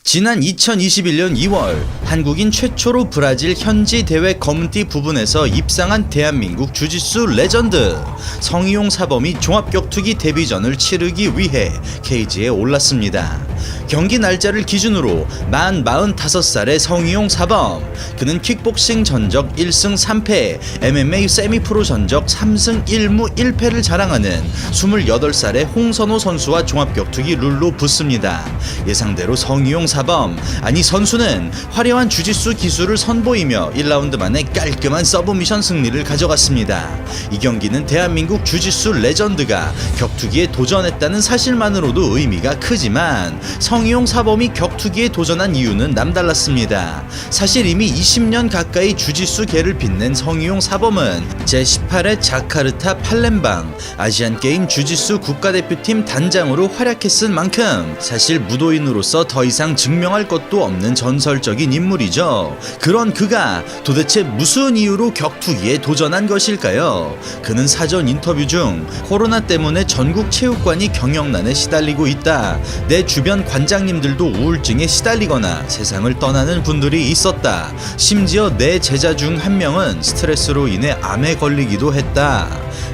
지난 2021년 2월 한국인 최초로 브라질 현지 대회 검은띠 부분에서 입상한 대한민국 주짓수 레전드 성희용 사범이 종합격투기 데뷔전을 치르기 위해 케이지에 올랐습니다. 경기 날짜를 기준으로 만 45살의 성희용 사범, 그는 킥복싱 전적 1승 3패, MMA 세미프로 전적 3승 1무 1패를 자랑하는 28살의 홍선호 선수와 종합격투기 룰로 붙습니다. 예상대로 성희용 사범, 아니 선수는 화려한 주짓수 기술을 선보이며 1라운드 만에 깔끔한 서브미션 승리를 가져갔습니다. 이 경기는 대한민국 주짓수 레전드가 격투기에 도전했다는 사실만으로도 의미가 크지만 성희용 사범이 격투기에 도전한 이유는 남달랐습니다. 사실 이미 20년 가까이 주짓수계를 빛낸 성희용 사범은 제18회 자카르타 팔렘방 아시안게임 주짓수 국가대표팀 단장으로 활약했을 만큼 사실 무도인으로서 더 이상 증명할 것도 없는 전설적인 인물이죠. 그런 그가 도대체 무슨 이유로 격투기에 도전한 것일까요? 그는 사전 인터뷰 중 코로나 때문에 전국 체육관이 경영난에 시달리고 있다. 내 주변 관장님들도 우울증에 시달리거나 세상을 떠나는 분들이 있었다. 심지어 내 제자 중 한 명은 스트레스로 인해 암에 걸리기도 했다.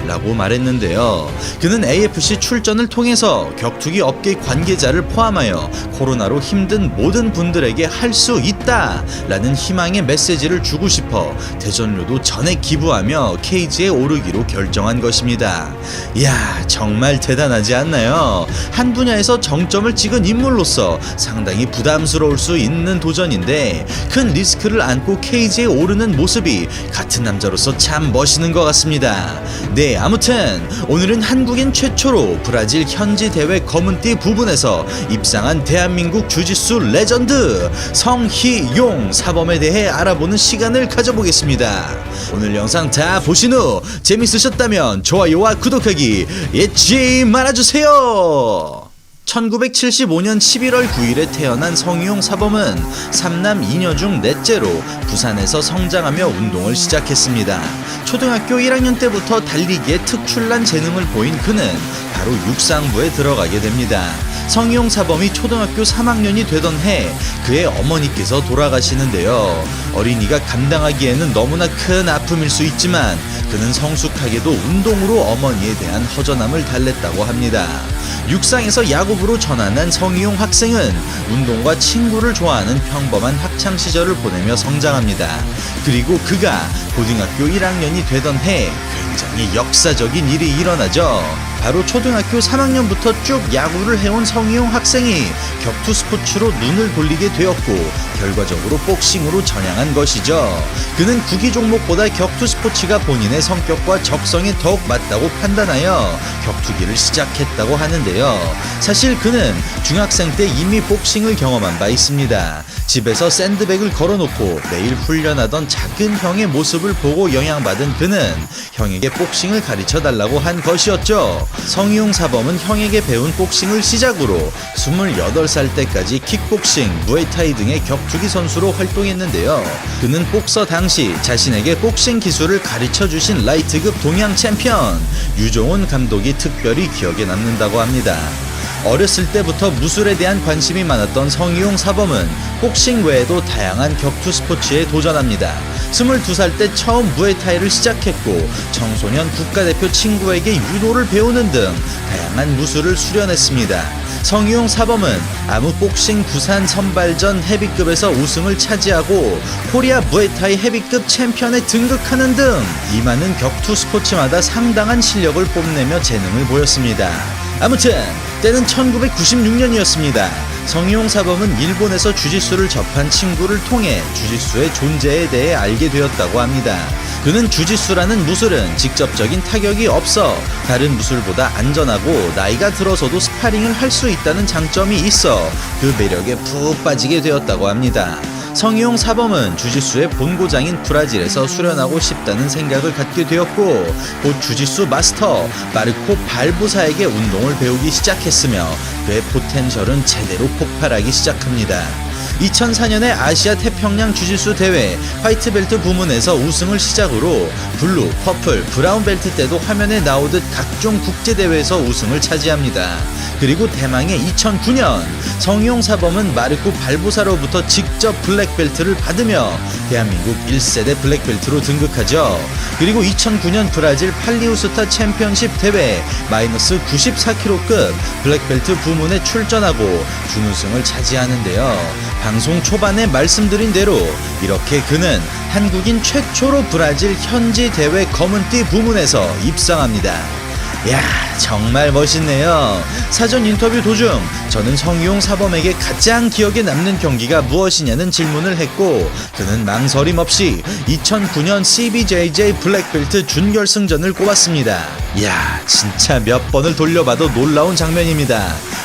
라고 말했는데요. 그는 AFC 출전을 통해서 격투기 업계 관계자를 포함하여 코로나로 힘든 모든 분들에게 할 수 있다 라는 희망의 메시지를 주고 싶어 대전료도 전액 기부하며 케이지에 오르기로 결정한 것입니다. 이야, 정말 대단하지 않나요? 한 분야에서 정점을 찍은 인물로서 상당히 부담스러울 수 있는 도전인데 큰 리스크를 안고 케이지에 오르는 모습이 같은 남자로서 참 멋있는 것 같습니다. 네, 아무튼 오늘은 한국인 최초로 브라질 현지 대회 검은띠 부분에서 입상한 대한민국 주짓수 레전드 성희용 사범에 대해 알아보는 시간을 가져보겠습니다. 오늘 영상 다 보신 후 재밌으셨다면 좋아요와 구독하기 잊지 말아주세요. 1975년 11월 9일에 태어난 성희용 사범은 3남 2녀 중 넷째로 부산에서 성장하며 운동을 시작했습니다. 초등학교 1학년 때부터 달리기에 특출난 재능을 보인 그는 바로 육상부에 들어가게 됩니다. 성희용 사범이 초등학교 3학년이 되던 해 그의 어머니께서 돌아가시는데요. 어린이가 감당하기에는 너무나 큰 아픔일 수 있지만 그는 성숙하게도 운동으로 어머니에 대한 허전함을 달랬다고 합니다. 육상에서 야구부로 전환한 성희용 학생은 운동과 친구를 좋아하는 평범한 학창시절을 보내며 성장합니다. 그리고 그가 고등학교 1학년이 되던 해 굉장히 역사적인 일이 일어나죠. 바로 초등학교 3학년부터 쭉 야구를 해온 성희용 학생이 격투 스포츠로 눈을 돌리게 되었고 결과적으로 복싱으로 전향한 것이죠. 그는 구기 종목보다 격투 스포츠가 본인의 성격과 적성에 더욱 맞다고 판단하여 격투기를 시작했다고 하는데요. 사실 그는 중학생 때 이미 복싱을 경험한 바 있습니다. 집에서 샌드백을 걸어놓고 매일 훈련하던 작은 형의 모습을 보고 영향받은 그는 형에게 복싱을 가르쳐달라고 한 것이었죠. 성희용 사범은 형에게 배운 복싱을 시작으로 28살 때까지 킥복싱, 무에타이 등의 격투기 선수로 활동했는데요. 그는 복서 당시 자신에게 복싱 기술을 가르쳐주신 라이트급 동양 챔피언 유종훈 감독이 특별히 기억에 남는다고 합니다. 어렸을 때부터 무술에 대한 관심이 많았던 성희용 사범은 복싱 외에도 다양한 격투 스포츠에 도전합니다. 22살 때 처음 무에타이를 시작했고 청소년 국가대표 친구에게 유도를 배우는 등 다양한 무술을 수련했습니다. 성희용 사범은 아무복싱 부산 선발전 헤비급에서 우승을 차지하고 코리아 무에타이 헤비급 챔피언에 등극하는 등 이 많은 격투 스포츠마다 상당한 실력을 뽐내며 재능을 보였습니다. 아무튼 때는 1996년이었습니다. 성희용 사범은 일본에서 주짓수를 접한 친구를 통해 주짓수의 존재에 대해 알게 되었다고 합니다. 그는 주짓수라는 무술은 직접적인 타격이 없어 다른 무술보다 안전하고 나이가 들어서도 스파링을 할 수 있다는 장점이 있어 그 매력에 푹 빠지게 되었다고 합니다. 성희용 사범은 주짓수의 본고장인 브라질에서 수련하고 싶다는 생각을 갖게 되었고 곧 주짓수 마스터 마르코 발보사에게 운동을 배우기 시작했으며 그의 포텐셜은 제대로 폭발하기 시작합니다. 2004년에 아시아 태평양 주짓수 대회 화이트벨트 부문에서 우승을 시작으로 블루, 퍼플, 브라운 벨트 때도 화면에 나오듯 각종 국제대회에서 우승을 차지합니다. 그리고 대망의 2009년 성희용 사범은 마르코 발보사로부터 직접 블랙벨트를 받으며 대한민국 1세대 블랙벨트로 등극하죠. 그리고 2009년 브라질 팔리우스타 챔피언십 대회 마이너스 94kg급 블랙벨트 부문에 출전하고 준우승을 차지하는데요. 방송 초반에 말씀드린 대로 이렇게 그는 한국인 최초로 브라질 현지 대회 검은띠 부문에서 입상합니다. 야, 정말 멋있네요. 사전 인터뷰 도중 저는 성희용 사범에게 가장 기억에 남는 경기가 무엇이냐는 질문을 했고 그는 망설임 없이 2009년 CBJJ 블랙벨트 준결승전을 꼽았습니다. 이야, 진짜 몇 번을 돌려봐도 놀라운 장면입니다.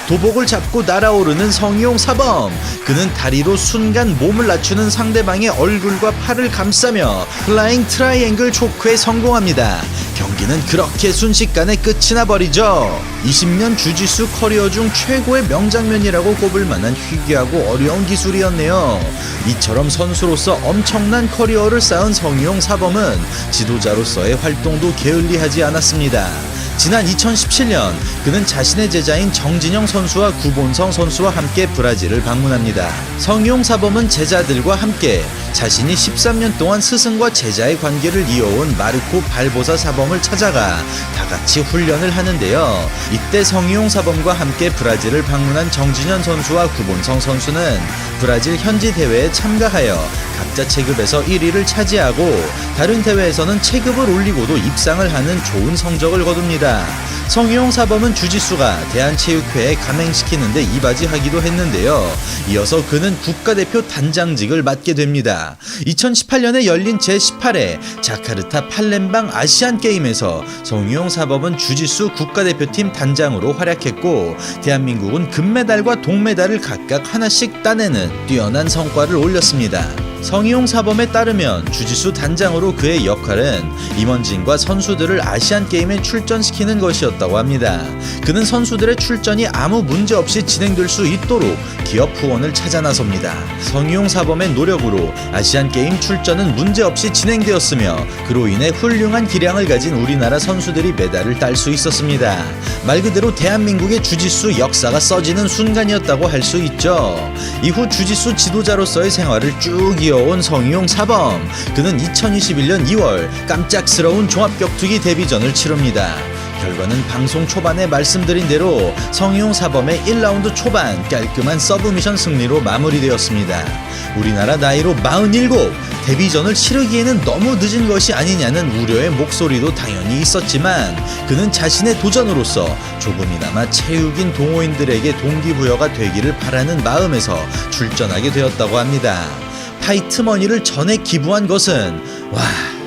도복을 잡고 날아오르는 성희용 사범. 그는 다리로 순간 몸을 낮추는 상대방의 얼굴과 팔을 감싸며 플라잉 트라이앵글 초크에 성공합니다. 경기는 그렇게 순식간에 끝이 나버리죠. 20년 주짓수 커리어 중 최고의 명장면이라고 꼽을 만한 희귀하고 어려운 기술이었네요. 이처럼 선수로서 엄청난 커리어를 쌓은 성희용 사범은 지도자로서의 활동도 게을리하지 않았습니다. 지난 2017년 그는 자신의 제자인 정진영 선수와 구본성 선수와 함께 브라질을 방문합니다. 성희용 사범은 제자들과 함께 자신이 13년 동안 스승과 제자의 관계를 이어온 마르코 발보사 사범을 찾아가 다 같이 훈련을 하는데요. 이때 성희용 사범과 함께 브라질을 방문한 정진현 선수와 구본성 선수는 브라질 현지 대회에 참가하여 각자 체급에서 1위를 차지하고 다른 대회에서는 체급을 올리고도 입상을 하는 좋은 성적을 거둡니다. 성희용 사범은 주짓수가 대한체육회에 감행시키는데 이바지하기도 했는데요. 이어서 그는 국가대표 단장직을 맡게 됩니다. 2018년에 열린 제18회 자카르타 팔렘방 아시안게임에서 성희용 사범은 주짓수 국가대표팀 단장으로 활약했고 대한민국은 금메달과 동메달을 각각 하나씩 따내는 뛰어난 성과를 올렸습니다. 성희용 사범에 따르면 주짓수 단장으로 그의 역할은 임원진과 선수들을 아시안게임에 출전시키는 것이었다고 합니다. 그는 선수들의 출전이 아무 문제 없이 진행될 수 있도록 기업 후원을 찾아 나섭니다. 성희용 사범의 노력으로 아시안게임 출전은 문제없이 진행되었으며 그로 인해 훌륭한 기량을 가진 우리나라 선수들이 메달을 딸 수 있었습니다. 말 그대로 대한민국의 주짓수 역사가 써지는 순간이었다고 할 수 있죠. 이후 주짓수 지도자로서의 생활을 쭉 이어온 성희용 사범. 그는 2021년 2월 깜짝스러운 종합격투기 데뷔전을 치릅니다. 결과는 방송 초반에 말씀드린 대로 성희용 사범의 1라운드 초반 깔끔한 서브미션 승리로 마무리되었습니다. 우리나라 나이로 47, 데뷔전을 치르기에는 너무 늦은 것이 아니냐는 우려의 목소리도 당연히 있었지만 그는 자신의 도전으로서 조금이나마 체육인 동호인들에게 동기부여가 되기를 바라는 마음에서 출전하게 되었다고 합니다. 파이트머니를 전에 기부한 것은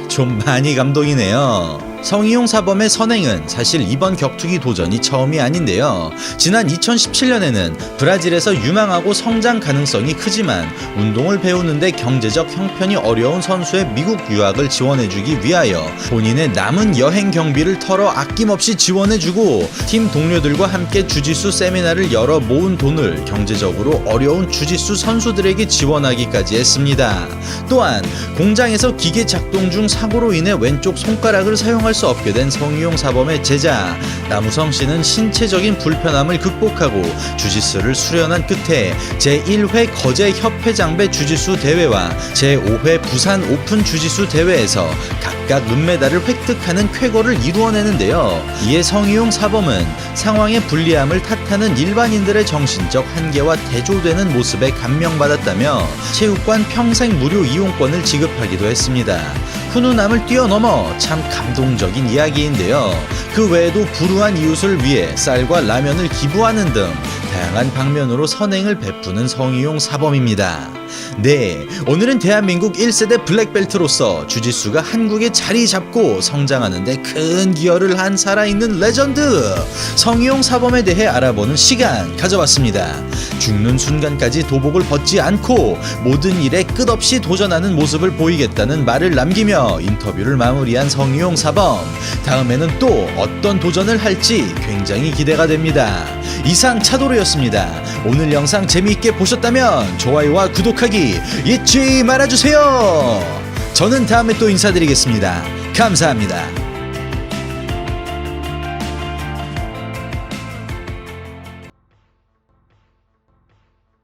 좀 많이 감동이네요. 성희용 사범의 선행은 사실 이번 격투기 도전이 처음이 아닌데요. 지난 2017년에는 브라질에서 유망하고 성장 가능성이 크지만 운동을 배우는데 경제적 형편이 어려운 선수의 미국 유학을 지원해주기 위하여 본인의 남은 여행 경비를 털어 아낌없이 지원해주고 팀 동료들과 함께 주짓수 세미나를 열어 모은 돈을 경제적으로 어려운 주짓수 선수들에게 지원하기까지 했습니다. 또한 공장에서 기계 작동 중 사고로 인해 왼쪽 손가락을 사용할 수 없게 된 성희용 사범의 제자 남우성 씨는 신체적인 불편함을 극복하고 주짓수를 수련한 끝에 제1회 거제 협회장배 주짓수 대회와 제5회 부산 오픈 주짓수 대회에서 각각 은메달을 획득하는 쾌거를 이루어내는데요. 이에 성희용 사범은 상황의 불리함을 탓하는 일반인들의 정신적 한계와 대조되는 모습에 감명받았다며 체육관 평생 무료 이용권을 지급하기도 했습니다. 훈훈함을 뛰어넘어 참 감동적인 이야기인데요. 그 외에도 불우한 이웃을 위해 쌀과 라면을 기부하는 등 다양한 방면으로 선행을 베푸는 성희용 사범입니다. 네, 오늘은 대한민국 1세대 블랙벨트로서 주짓수가 한국에 자리 잡고 성장하는 데 큰 기여를 한 살아있는 레전드 성희용 사범에 대해 알아보는 시간 가져봤습니다. 죽는 순간까지 도복을 벗지 않고 모든 일에 끝없이 도전하는 모습을 보이겠다는 말을 남기며 인터뷰를 마무리한 성희용 사범. 다음에는 또 어떤 도전을 할지 굉장히 기대가 됩니다. 이상 차도로였습니다. 되셨습니다. 오늘 영상 재미있게 보셨다면 좋아요와 구독하기 잊지 말아주세요. 저는 다음에 또 인사드리겠습니다. 감사합니다.